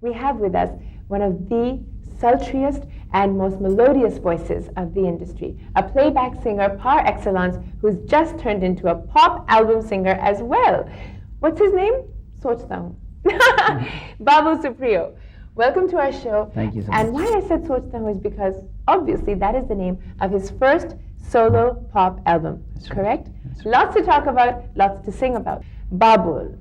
we have with us one of the sultriest and most melodious voices of the industry, a playback singer par excellence who's just turned into a pop album singer as well. What's his name? Sochta Hu. Babul Supriyo. Welcome to our show. Thank you so and much. why I said Sochta Hu is because obviously that is the name of his first solo pop album, That's right. correct? That's right. Lots to talk about, lots to sing about. Babul,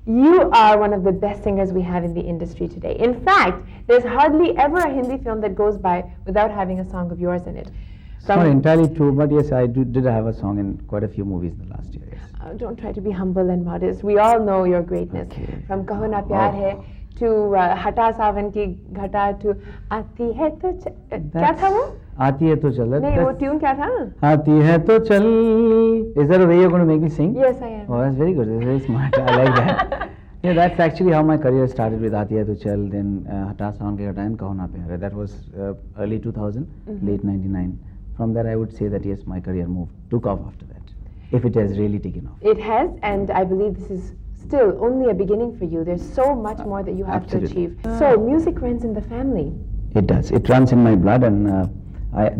you are one of the best singers we have in the industry today. In fact, there's hardly ever a Hindi film that goes by without having a song of yours in it. It's not entirely true, but yes, I did have a song in quite a few movies in the last year. Yes. Don't try to be humble and modest. We all know your greatness. Okay. From Kaho Na Pyar Hai to Hata Sawan Ki Ghata to Aati Hai To Kya tha wo? Aati hai to chal. Nahi, wo tune kya tha? Aati hai to chal. Is that a way you're going to make me sing? Yes, I am. Oh, that's very good. That's very smart. I like that. Yeah, that's actually how my career started with Aati hai to chal. Then Hata Sawan Ki Ghata and Kaho Na Pyar Hai. That was early 2000, late 99. From there, I would say that yes, my career took off after that. If it has really taken off. It has, and I believe this is still only a beginning for you. There's so much more that you have Absolutely. to achieve. So, music runs in the family. It does. It runs in my blood, and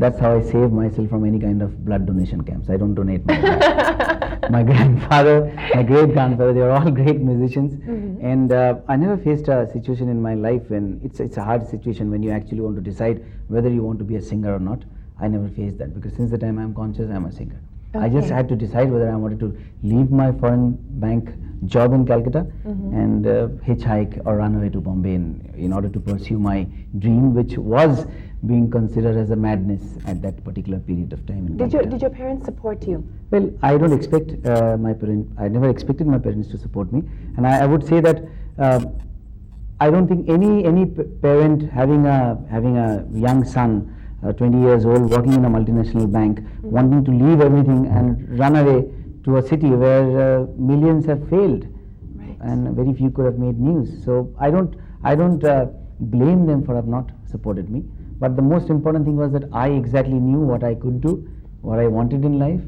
that's how I save myself from any kind of blood donation camps. I don't donate my blood. My grandfather, my great-grandfather, they are all great musicians. And I never faced a situation in my life when it's a hard situation when you actually want to decide whether you want to be a singer or not. I never faced that because since the time I'm conscious, I'm a singer. I just had to decide whether I wanted to leave my foreign bank job in Calcutta and hitchhike or run away to Bombay in order to pursue my dream, which was being considered as a madness at that particular period of time in Calcutta. Did your parents support you? Well, I don't expect I never expected my parents to support me, and I would say that I don't think any parent having a young son 20 years old, working in a multinational bank, wanting to leave everything and run away to a city where millions have failed, and very few could have made news. So I don't blame them for have not supported me. But the most important thing was that I exactly knew what I could do, what I wanted in life,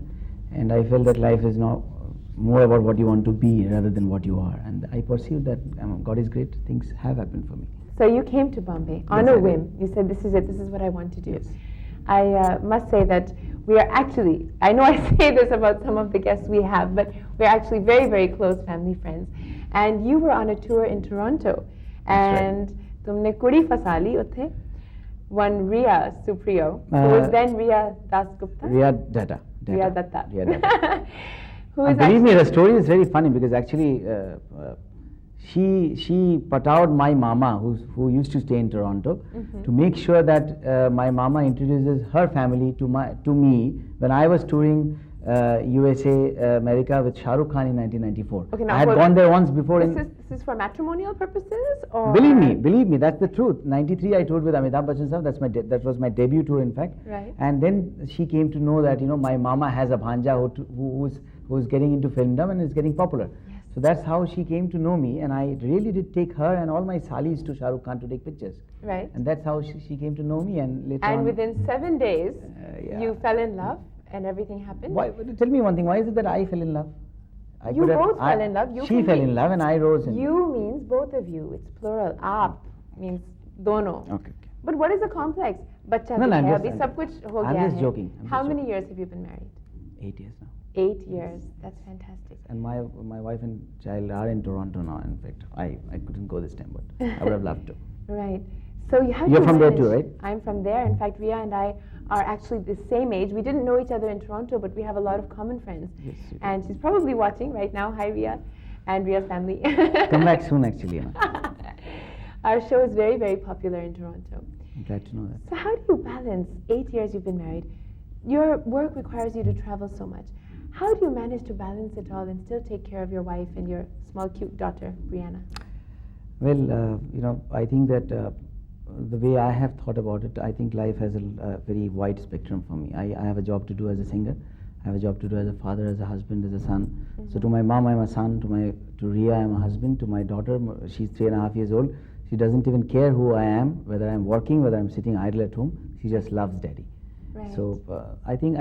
and I felt that life is now more about what you want to be rather than what you are. And I perceived that God is great. Things have happened for me. So you came to Bombay on a whim. You said, this is it, this is what I want to do. Yes. I must say that we are actually, I know I say this about some of the guests we have, but we're actually very, very close family friends. And you were on a tour in Toronto. And tumne kudi fasali uthe. One Ruby Supriyo, who was then Riya Dasgupta. Riya Datta. Riya Datta. Riya Datta. Believe me, the story is very funny because actually she put out my mama who used to stay in Toronto to make sure that my mama introduces her family to me when I was touring USA, America with Shah Rukh Khan in 1994. Okay, now I had gone there once before. This is for matrimonial purposes, or believe me, that's the truth. 93, I toured with Amitabh Bachchan sahab. That was my debut tour, in fact. Right. And then she came to know that my mama has a bhanja who's getting into filmdom and is getting popular. Yes. So that's how she came to know me, and I really did take her and all my salis to Shah Rukh Khan to take pictures. Right. And that's how she came to know me, and later on. And within 7 days, yeah. you fell in love. And everything happened? Why? Tell me one thing, why is it that I fell in love? You both fell in love. She fell in love and I rose in love. You means both of you. It's plural. Aap means dono. Okay. But what is the complex? Bacha No, I'm just joking. How many years have you been married? 8 years now. 8 years. That's fantastic. And my wife and child are in Toronto now. In fact, I couldn't go this time, but I would have loved to. Right. So You're from there too, right? I'm from there. In fact, Riya and I are actually the same age. We didn't know each other in Toronto, but we have a lot of common friends. Yes, and she's probably watching right now. Hi, Riya, and Riya's family. Come back soon, actually. Our show is very, very popular in Toronto. I'm glad to know that. So how do you balance 8 years you've been married? Your work requires you to travel so much. How do you manage to balance it all and still take care of your wife and your small, cute daughter, Brianna? Well, I think that the way I have thought about it, I think life has a very wide spectrum for me. I have a job to do as a singer. I have a job to do as a father, as a husband, as a son. So to my mom, I'm a son. To Riya, I'm a husband. To my daughter, she's 3.5 years old. She doesn't even care who I am, whether I'm working, whether I'm sitting idle at home. She just loves daddy. Right. So I think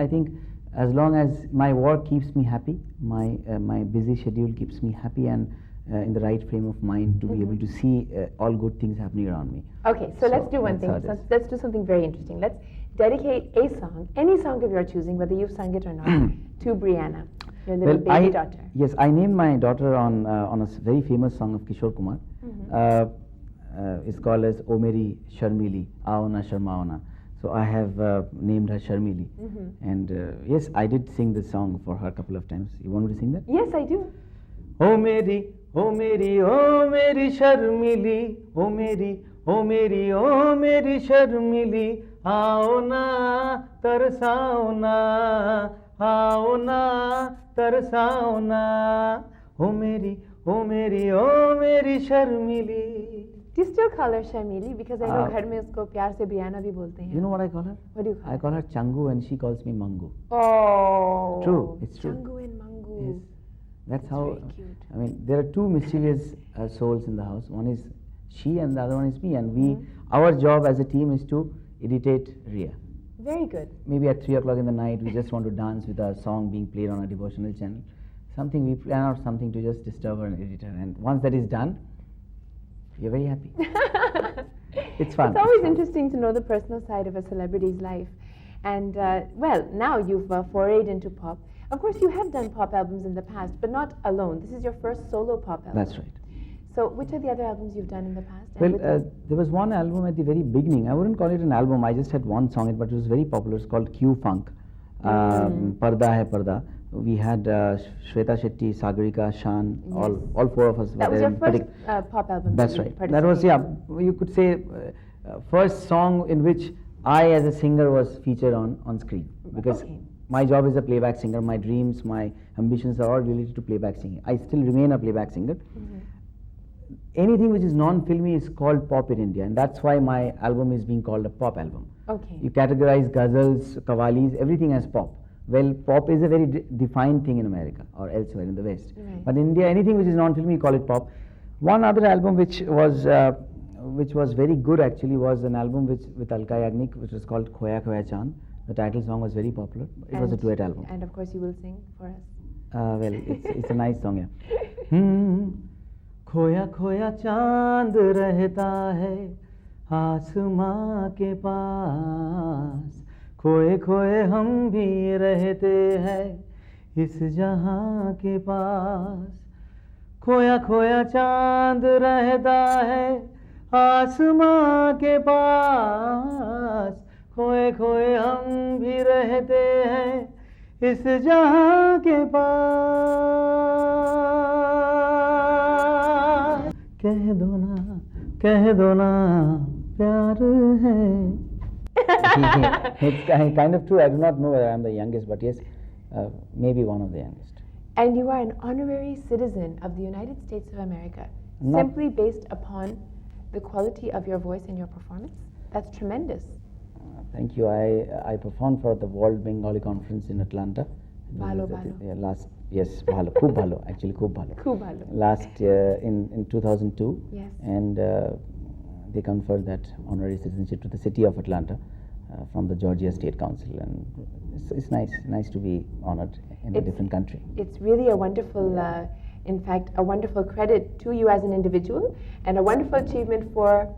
as long as my work keeps me happy, my busy schedule keeps me happy, and in the right frame of mind to be able to see all good things happening around me. Okay, so let's do one that's thing. how it is. Let's do something very interesting. Let's dedicate a song, any song of your choosing, whether you've sung it or not, to Brianna, your little baby daughter. Yes, I named my daughter on a very famous song of Kishore Kumar. It's called as O Meri Sharmili, Aao Na Sharmao Na. So I have named her Sharmili. And yes, I did sing this song for her a couple of times. You want me to sing that? Yes, I do. O Meri, O Meri, O Meri Sharmili, O Meri, O Meri, O Meri Sharmili, Aao Na Tarsao Na, Aao Na Tarsao Na, O Meri, O Meri, O Meri Sharmili. Do you still call her Sharmili? Because I know घर में उसको प्यार से Brianna भी बोलते हैं. You know what I call her? What do you call her? I call her Changu and she calls me Mangu. Oh. True, it's true. Changu and Mangu. Yes. That's how, very cute. I mean, there are two mischievous souls in the house. One is she and the other one is me. And our job as a team is to irritate Ria. Very good. Maybe at 3 o'clock in the night, we just want to dance with a song being played on a devotional channel. Something, we plan out something to just disturb her and irritate her. And once that is done, you're very happy. It's fun. It's always interesting to know the personal side of a celebrity's life. And, well, now you've forayed into pop. Of course, you have done pop albums in the past, but not alone. This is your first solo pop album. That's right. So, which are the other albums you've done in the past? Well, there was one album at the very beginning. I wouldn't call it an album. I just had one song, but it was very popular. It's called Q Funk. Parda Hai Parda. We had Shweta Shetty, Sagarika, Shan, all four of us. That was your first pop album. That's right. That was, yeah, you could say, first song in which I as a singer was featured on screen. Because my job is a playback singer. My dreams, my ambitions are all related to playback singing. I still remain a playback singer. Anything which is non-filmy is called pop in India, and that's why my album is being called a pop album. Okay. You categorize ghazals, qawwalis, everything as pop. Well, pop is a very defined thing in America or elsewhere in the West. Right. But in India, anything which is non-filmy, you call it pop. One other album which was very good actually was an album with Alka Yagnik, which was called Khoya Khoya Chand. The title song was very popular. It was a duet album. And of course, you will sing for us. Well, it's a nice song, yeah. खोया खोया चांद रहता है आसमां के पास खोए खोए हम भी रहते हैं इस जहां के पास खोया खोया चांद रहता है आसमां के पास खोए खोए हम भी रहते हैं इस जहां के पास कह दो ना प्यार है. It's kind of true. I do not know whether I am the youngest, but yes, maybe one of the youngest. And you are an honorary citizen of the United States of America, simply based upon the quality of your voice and your performance. That's tremendous. Thank you. I performed for the World Bengali Conference in Atlanta. Bhalo. Yes, bhalo, khub bhalo, actually khub bhalo. Khub bhalo. Last year in 2002. Yes. And they conferred that honorary citizenship to the city of Atlanta from the Georgia State Council, and it's nice to be honored in a different country. It's really a wonderful, in fact, a wonderful credit to you as an individual, and a wonderful achievement for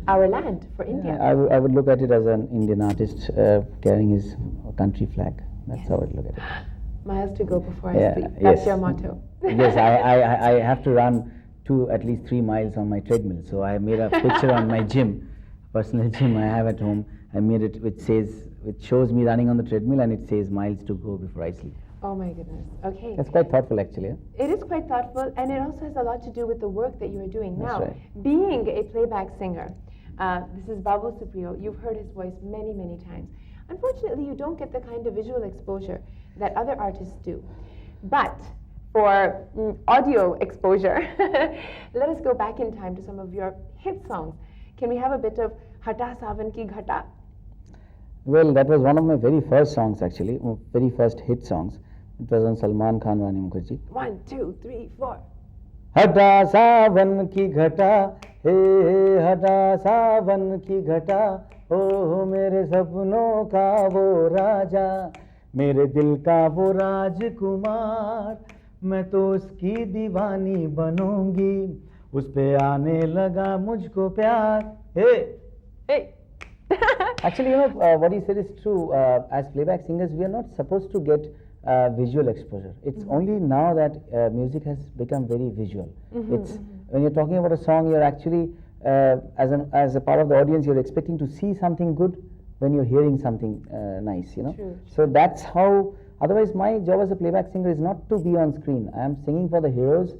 our land, for India. I would look at it as an Indian artist carrying his country flag. That's how I would look at it. Miles to go before I sleep. That's your motto. Yes, I have to run at least 3 miles on my treadmill. So I made a picture on my gym, personal gym I have at home. I made it which shows me running on the treadmill, and it says miles to go before I sleep. Oh my goodness. Okay. That's quite thoughtful actually. It is quite thoughtful, and it also has a lot to do with the work that you are doing. That's now. Right. Being a playback singer, this is Babul Supriyo. You've heard his voice many, many times. Unfortunately, you don't get the kind of visual exposure that other artists do. But for audio exposure, let us go back in time to some of your hit songs. Can we have a bit of Hata Savan Ki Ghata? Well, that was one of my very first songs actually, very first hit songs. It was on Salman Khan, Rani Mukherjee. 1, 2, 3, 4. हटा सावन की घटा हे हटा सावन की घटा ओ मेरे सपनों का वो राजा मेरे दिल का वो राजकुमार मैं तो उसकी दीवानी बनूंगी, उस पे आने लगा मुझको प्यार. Hey, Hey. actually, what he said is true. As playback singers, we are not supposed to get visual exposure. It's only now that music has become very visual. It's when you're talking about a song, you're actually as a part of the audience, you're expecting to see something good when you're hearing something nice. True. So that's how. Otherwise, my job as a playback singer is not to be on screen. I am singing for the heroes,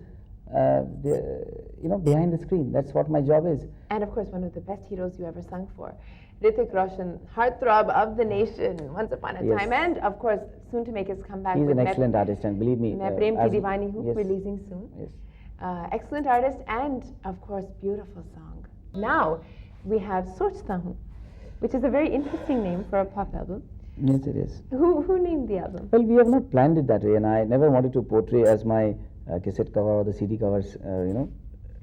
behind the screen. That's what my job is. And of course, one of the best heroes you ever sung for, Hrithik Roshan, heartthrob of the nation, once upon a Yes. time, and of course, soon to make his comeback. He's with an excellent artist, and believe me, Main Prem Ki as- Deewani Hoon, yes. releasing soon. Yes. Excellent artist, and of course, beautiful song. Now we have Sochta Hoon, which is a very interesting name for a pop album. Yes, it is. Who named the album? Well, we have not planned it that way, and I never wanted to portray as my cassette cover or the CD covers,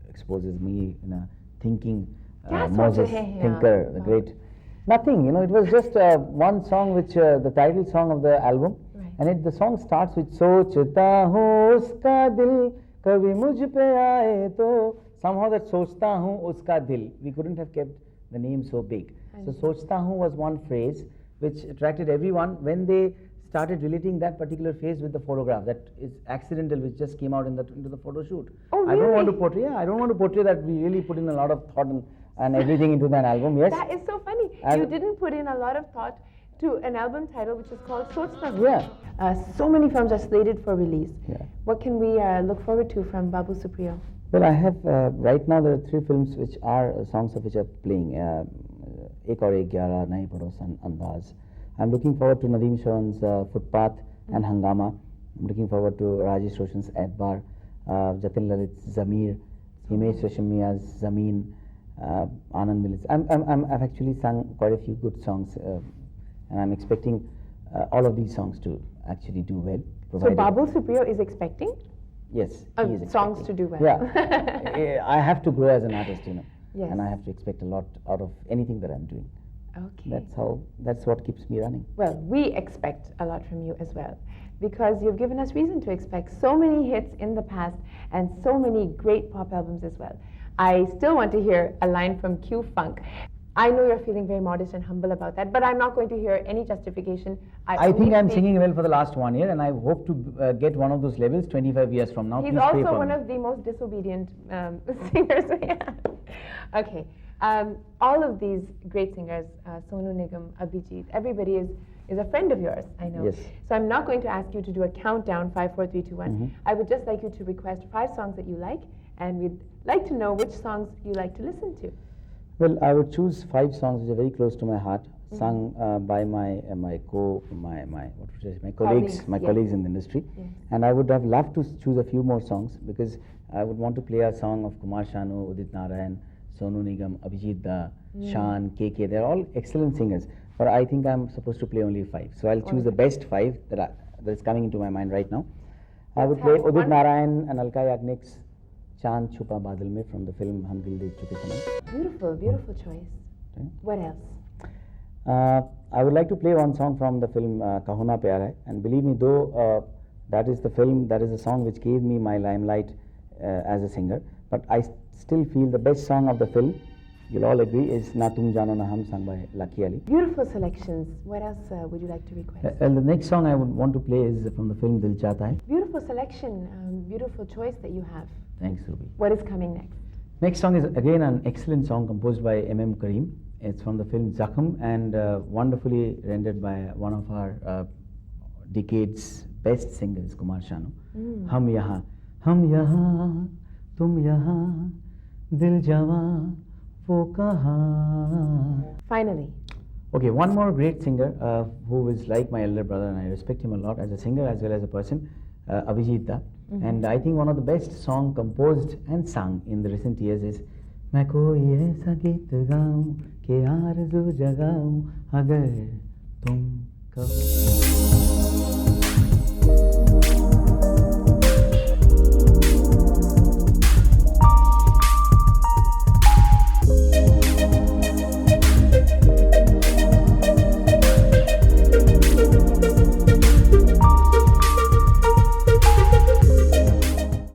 exposes me in a thinking Kya soch Moses rahe hain thinker, aap? the great. Nothing, it was just one song which the title song of the album, Right. and the song starts with सोचता हूँ उसका दिल कभी मुझ पे आए तो. Somehow that सोचता हूँ उसका दिल, we couldn't have kept the name so big. So सोचता हूँ was one phrase which attracted everyone when they started relating that particular phase with the photograph that is accidental, which just came out into the photo shoot. Oh, I don't want to really? portray. Yeah, I don't want to portray that we really put in a lot of thought and everything into that album. Yes. That is so funny. As- You didn't put in a lot of thought to an album title which is called Sochta Hoon. Yeah. So many films are slated for release. Yeah. What can we look forward to from Babul Supriyo? Well, I have right now there are 3 films which are songs of which are playing. Ek aur ek 11, Nahi Padosan, Andaz. I'm looking forward to Nadeem Sharan's Footpath and Hangama. I'm looking forward to Rajesh Roshan's Adbar, Jatin Lalit's Zamir, Himesh Reshamiya's Zameen, Anand Milit's. I've actually sung quite a few good songs, and I'm expecting all of these songs to actually do well. So provided- Babul Supriyo is expecting Yes, he is songs expecting. to do well. Yeah, I have to grow as an artist, Yes. and I have to expect a lot out of anything that I'm doing. Okay. That's what keeps me running. Well, we expect a lot from you as well, because you've given us reason to expect so many hits in the past and so many great pop albums as well. I still want to hear a line from Q Funk. I know you're feeling very modest and humble about that, but I'm not going to hear any justification. I only think I'm speak- singing well for the last 1 year, and I hope to get one of those levels 25 years from now. He's Please pray also for one me. of the most disobedient singers we have. Okay. All of these great singers, Sonu Nigam, Abhijit, everybody is a friend of yours, I know. Yes. So I'm not going to ask you to do a countdown, 5, 4, 3, 2, 1. I would just like you to request 5 songs that you like, and we'd like to know which songs you like to listen to. Well, I would choose 5 songs which are very close to my heart, sung by my colleagues, Yes. colleagues in the industry. Yes. And I would have loved to choose a few more songs because I would want to play a song of Kumar Sanu, Udit Narayan, Sonu Nigam, Abhijit Da, Shan, KK. They're all excellent singers, but I think I'm supposed to play only 5. So I'll choose the best 5 that is coming into my mind right now. I would play have Udit one. Narayan and Alka Yagnik's Chand Chupa Badal Mein from the film Hum Dil De Chuke Sanam. Beautiful, beautiful choice. Okay. What else? I would like to play one song from the film Kahuna Pyar Hai, and believe me, though that is the film, that is the song which gave me my limelight as a singer, but I still feel the best song of the film, you'll all agree, is Na Tum Jano Na Hum, sung by Lucky Ali. Beautiful selections. What else would you like to request? The next song I would want to play is from the film Dil Chahta Hai. Beautiful selection, beautiful choice that you have. Thanks, Ruby. What is coming next? Next song is again an excellent song composed by M.M. Karim. It's from the film Zakham and wonderfully rendered by one of our decade's best singers, Kumar Sanu. Hum yahan, tum yahan, dil jawan, wo kahan. Finally. Okay, one more great singer who is like my elder brother, and I respect him a lot as a singer as well as a person, Abhijit Da. And I think one of the best song composed and sung in the recent years is मैं कोई ऐसा गीत गाऊं कि आरज़ू जगाऊं अगर तुम कहो